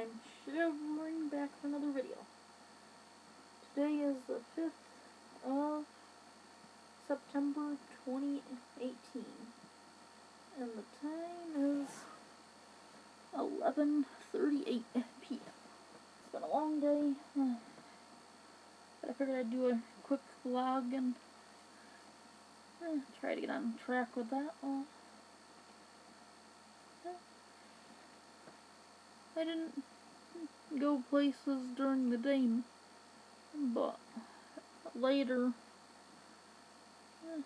I'm shivering back for another video. Today is the 5th of September 2018, and the time is 11:38 p.m. It's been a long day, but I figured I'd do a quick vlog and try to get on track with that. I didn't go places during the day, but later,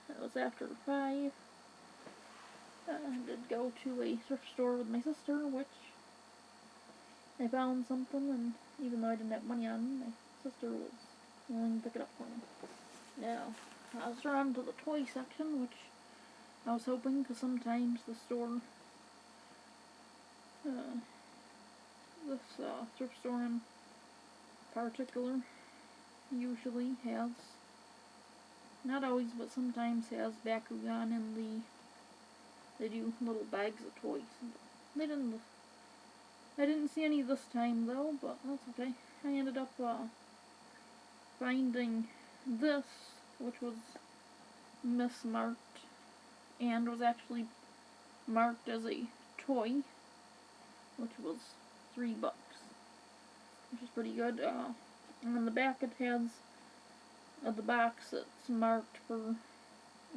it was after 5, I did go to a thrift store with my sister, which I found something, and even though I didn't have money on me, my sister was willing to pick it up for me. Now, I was around to the toy section, which I was hoping, because sometimes the store, this thrift store in particular, usually has, not always, but sometimes has Bakugan in they do little bags of toys. I didn't see any this time though, but that's okay. I ended up finding this, which was mismarked and was actually marked as a toy, which was $3, which is pretty good. And on the back it has the box that's marked for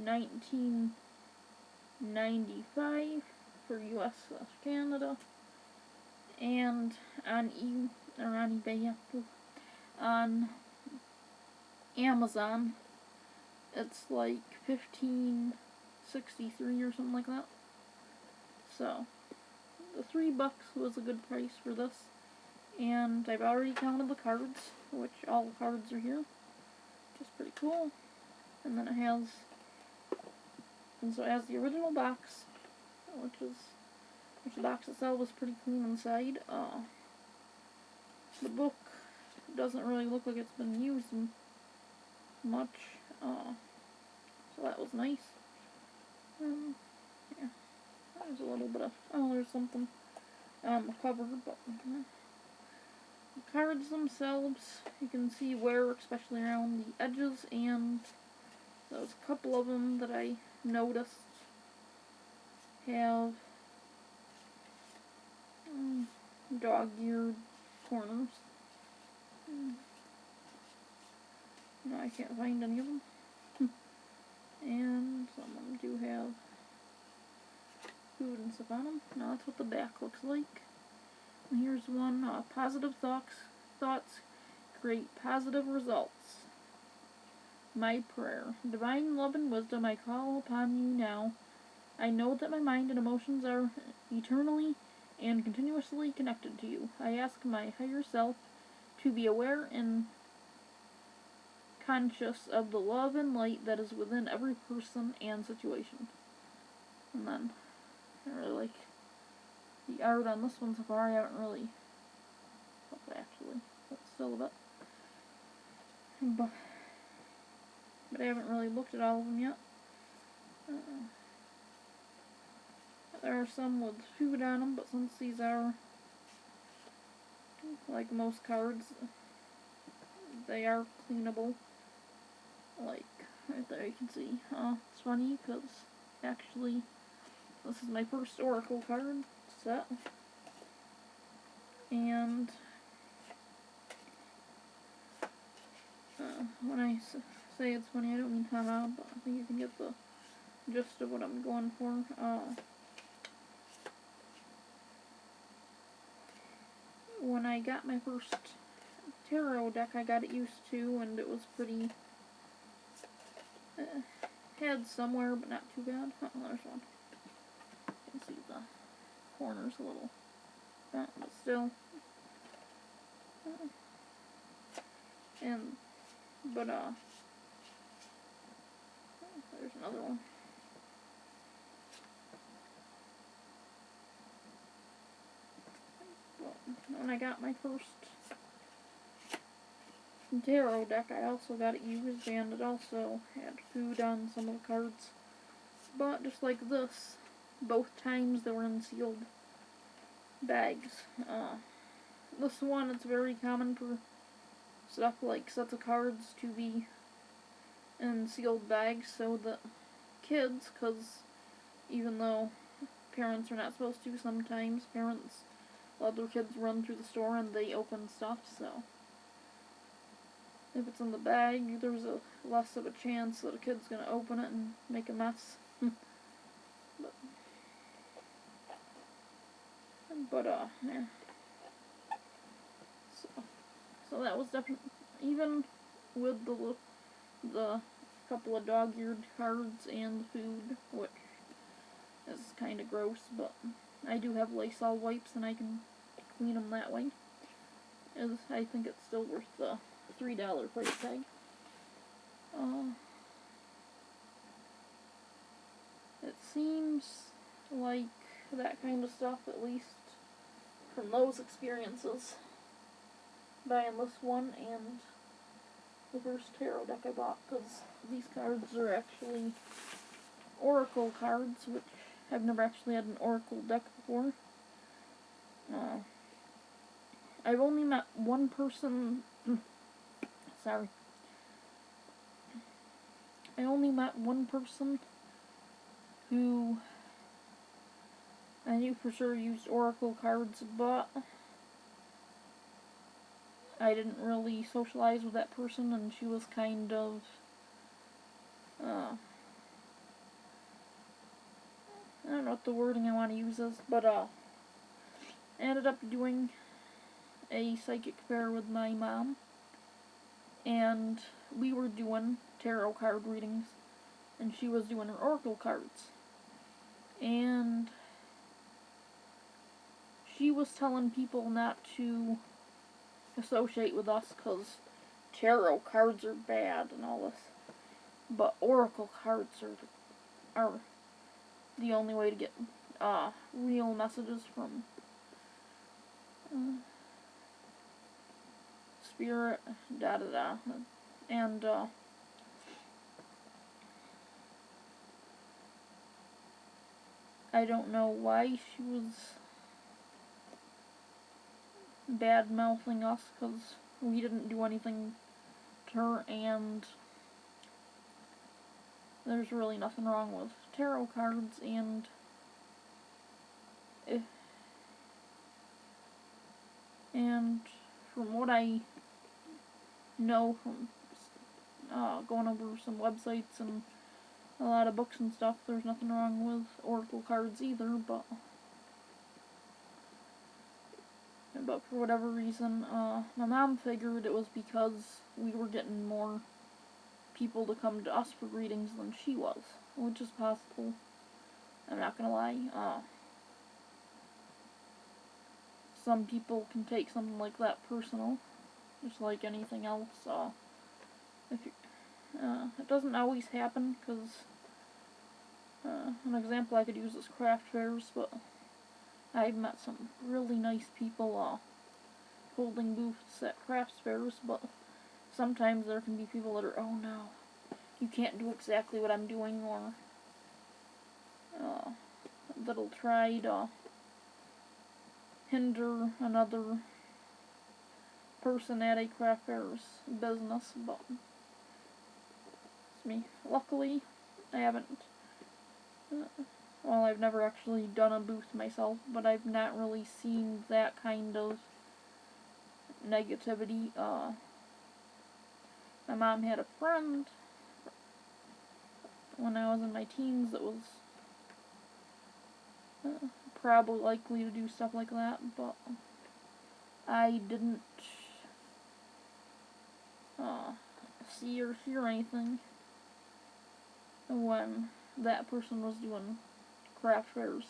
$19.95 for US/Canada, and on eBay, on Amazon, it's like $15.63 or something like that. So the $3 was a good price for this, and I've already counted the cards, which all the cards are here, which is pretty cool. And then it has the original box, which the box itself was pretty clean inside. The book doesn't really look like it's been used much, so that was nice. Yeah, there's a little bit of, there's something on the cover, but the cards themselves, you can see wear, especially around the edges, and there's a couple of them that I noticed have dog-eared corners. No, I can't find any of them. And some of them do have food and stuff on them. Now that's what the back looks like. And here's one, positive thoughts create positive results. My prayer. Divine love and wisdom, I call upon you now. I know that my mind and emotions are eternally and continuously connected to you. I ask my higher self to be aware and conscious of the love and light that is within every person and situation. And then, I really like the art on this one so far. I haven't really, actually, but still a bit. But I haven't really looked at all of them yet. There are some with food on them, but since these are, like most cards, they are cleanable. Like, right there you can see. It's funny, because actually, this is my first Oracle card set. And when I say it's funny, I don't mean haha, but I think you can get the gist of what I'm going for. When I got my first tarot deck, I got it used to, and it was pretty, had somewhere, but not too bad. Oh, there's one. You can see the corners a little bent, but still. There's another one. When I got my first tarot deck, I also got it used, and it also had food on some of the cards. But just like this, both times they were in sealed bags. this one, it's very common for stuff like sets of cards to be in sealed bags so that kids, because even though parents are not supposed to, sometimes parents let their kids run through the store and they open stuff, so if it's in the bag, there's a less of a chance that a kid's gonna open it and make a mess. Yeah. So that was definitely, even with the couple of dog-eared cards and the food, which is kind of gross, but I do have Lysol wipes and I can clean them that way. I think it's still worth the $3 price tag. It seems like that kind of stuff, at least from those experiences, buying this one and the first tarot deck I bought, because these cards are actually oracle cards, which I've never actually had an oracle deck before. I've only met one person, sorry, I only met one person who I knew for sure used oracle cards, but I didn't really socialize with that person, and she was kind of, I don't know what the wording I want to use is, but I ended up doing a psychic fair with my mom, and we were doing tarot card readings, and she was doing her oracle cards, and she was telling people not to associate with us because tarot cards are bad and all this, but oracle cards are the only way to get real messages from spirit, da-da-da, and I don't know why she was bad-mouthing us, because we didn't do anything to her, and there's really nothing wrong with tarot cards, and from what I know from going over some websites and a lot of books and stuff, there's nothing wrong with oracle cards either, but for whatever reason, my mom figured it was because we were getting more people to come to us for readings than she was, which is possible. I'm not gonna lie. Some people can take something like that personal, just like anything else. It doesn't always happen, because an example I could use is craft fairs, but I've met some really nice people holding booths at craft fairs, but sometimes there can be people that are, oh no, you can't do exactly what I'm doing, or that'll try to hinder another person at a craft fair's business, but it's me. Luckily, I haven't, well, I've never actually done a booth myself, but I've not really seen that kind of negativity. My mom had a friend when I was in my teens that was probably likely to do stuff like that, but I didn't see or hear anything when that person was doing craft fairs,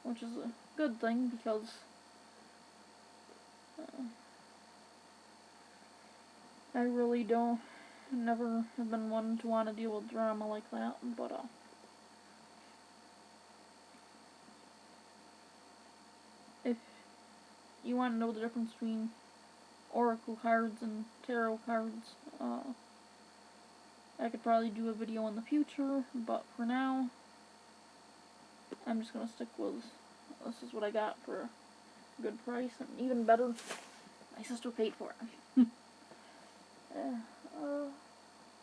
which is a good thing, because I really never have been one to want to deal with drama like that, but if you want to know the difference between oracle cards and tarot cards, I could probably do a video in the future, but for now, I'm just gonna stick with, this is what I got for good price, and even better, my sister paid for it.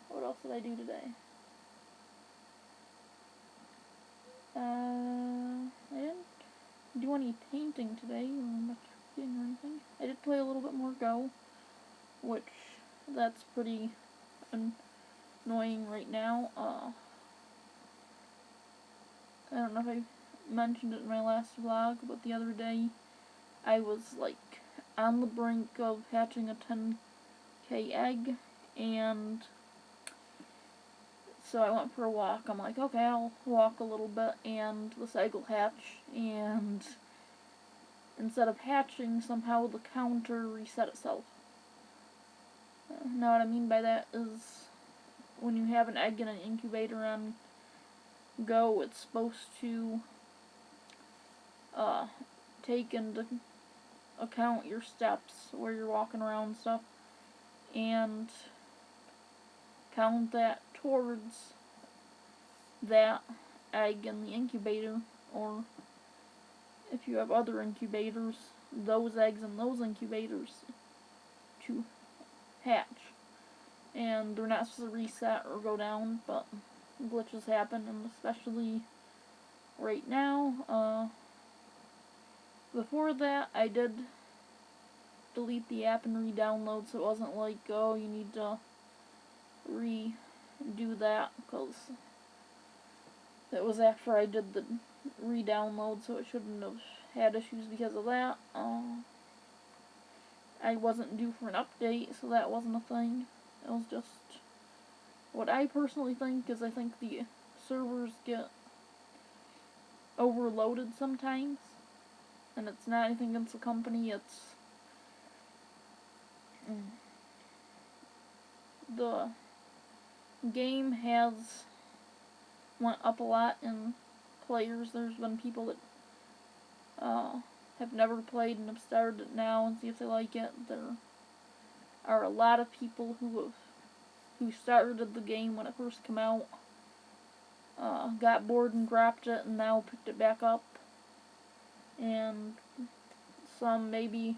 What else did I do today? I didn't do any painting today, or much reading or anything. I did play a little bit more Go, which, that's pretty annoying right now. I don't know if I mentioned it in my last vlog, but the other day, I was, like, on the brink of hatching a 10k egg, and so I went for a walk. I'm like, okay, I'll walk a little bit, and this egg will hatch, and instead of hatching, somehow the counter reset itself. Now what I mean by that is, when you have an egg in an incubator on Go, it's supposed to take into account your steps, where you're walking around and stuff, and count that towards that egg in the incubator, or if you have other incubators, those eggs in those incubators to hatch. And they're not supposed to reset or go down, but glitches happen, and especially right now. Before that, I did delete the app and re-download, so it wasn't like, oh, you need to redo that, because it was after I did the re-download, so it shouldn't have had issues because of that. I wasn't due for an update, so that wasn't a thing. It was just what I personally think, is I think the servers get overloaded sometimes, and it's not anything against the company, it's the game has went up a lot in players. There's been people that have never played and have started it now and see if they like it. There are a lot of people who started the game when it first came out, got bored and dropped it, and now picked it back up, and some maybe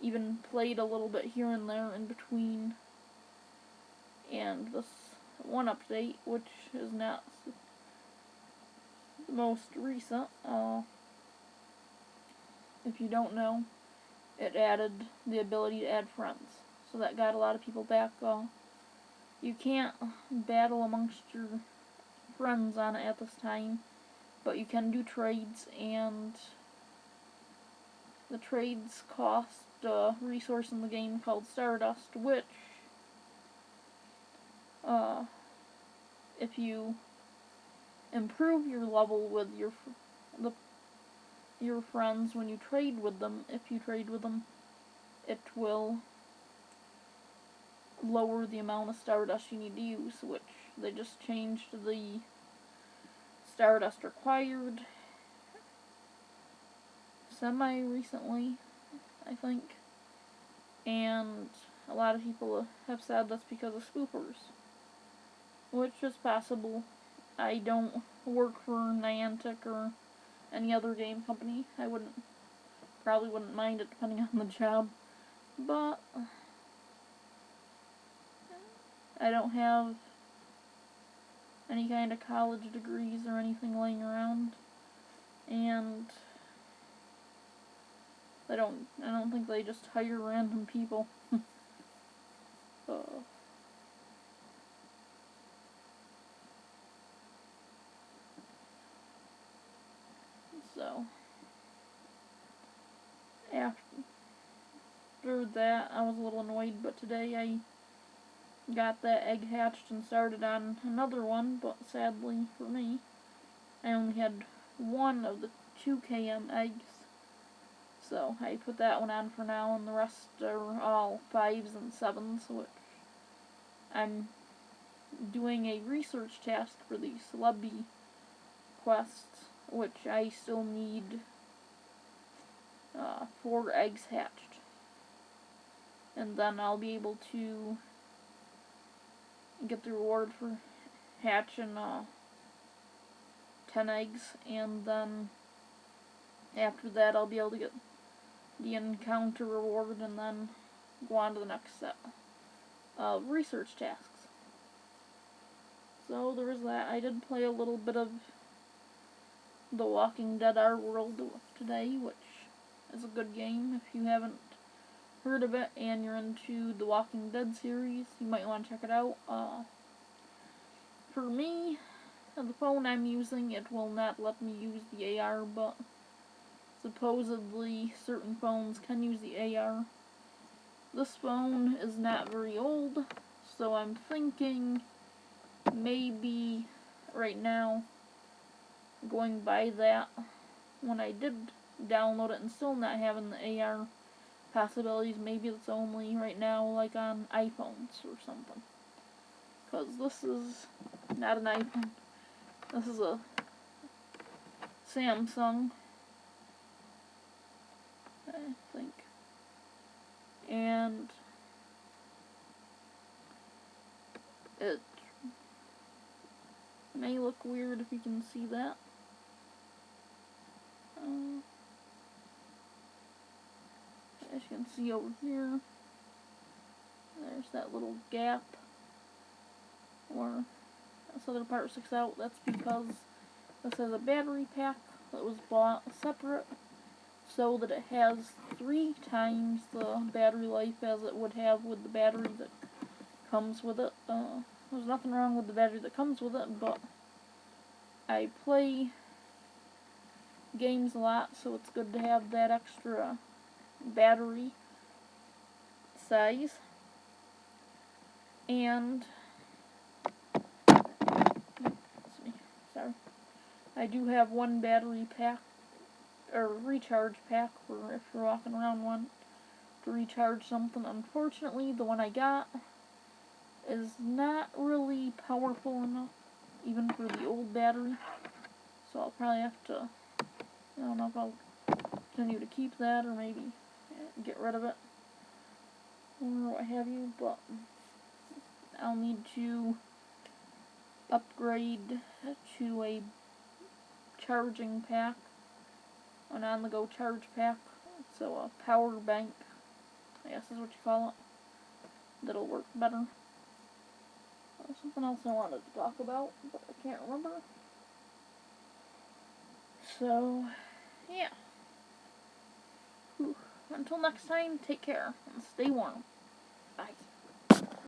even played a little bit here and there in between, and this one update, which is not the most recent, if you don't know, it added the ability to add friends, so that got a lot of people back. You can't battle amongst your friends on it at this time, but you can do trades, and the trades cost a resource in the game called Stardust, which, if you improve your level with your friends when you trade with them, it will lower the amount of Stardust you need to use, which they just changed the Stardust required semi-recently, I think, and a lot of people have said that's because of spoofers, which is possible. I don't work for Niantic or any other game company. I probably wouldn't mind it depending on the job, but I don't have any kind of college degrees or anything laying around, and I don't think they just hire random people. So after that, I was a little annoyed, but today I got that egg hatched and started on another one, but sadly for me, I only had one of the 2 km eggs, so I put that one on for now, and the rest are all 5s and 7s, which I'm doing a research task for the Celebi quests, which I still need 4 eggs hatched, and then I'll be able to get the reward for hatching 10 eggs, and then after that I'll be able to get the encounter reward, and then go on to the next set of research tasks. So there was that. I did play a little bit of The Walking Dead Our World today, which is a good game. If you haven't heard of it and you're into the Walking Dead series, you might want to check it out. For me, the phone I'm using, it will not let me use the AR, but supposedly certain phones can use the AR. This phone is not very old, so I'm thinking maybe right now going by that when I did download it and still not having the AR possibilities. Maybe it's only right now like on iPhones or something, because this is not an iPhone, this is a Samsung, I think, and it may look weird if you can see that. As you can see over here, there's that little gap where this other part sticks out. That's because this has a battery pack that was bought separate so that it has 3 times the battery life as it would have with the battery that comes with it. There's nothing wrong with the battery that comes with it, but I play games a lot, so it's good to have that extra battery size. And sorry, I do have one battery pack or recharge pack for if you're walking around one to recharge something. Unfortunately, the one I got is not really powerful enough even for the old battery, so I'll probably have to, I don't know if I'll continue to keep that or maybe get rid of it or what have you, but I'll need to upgrade to a charging pack, an on-the-go charge pack, so a power bank, I guess is what you call it, that'll work better. Something else I wanted to talk about, but I can't remember. So, yeah. Whew. Until next time, take care and stay warm. Bye.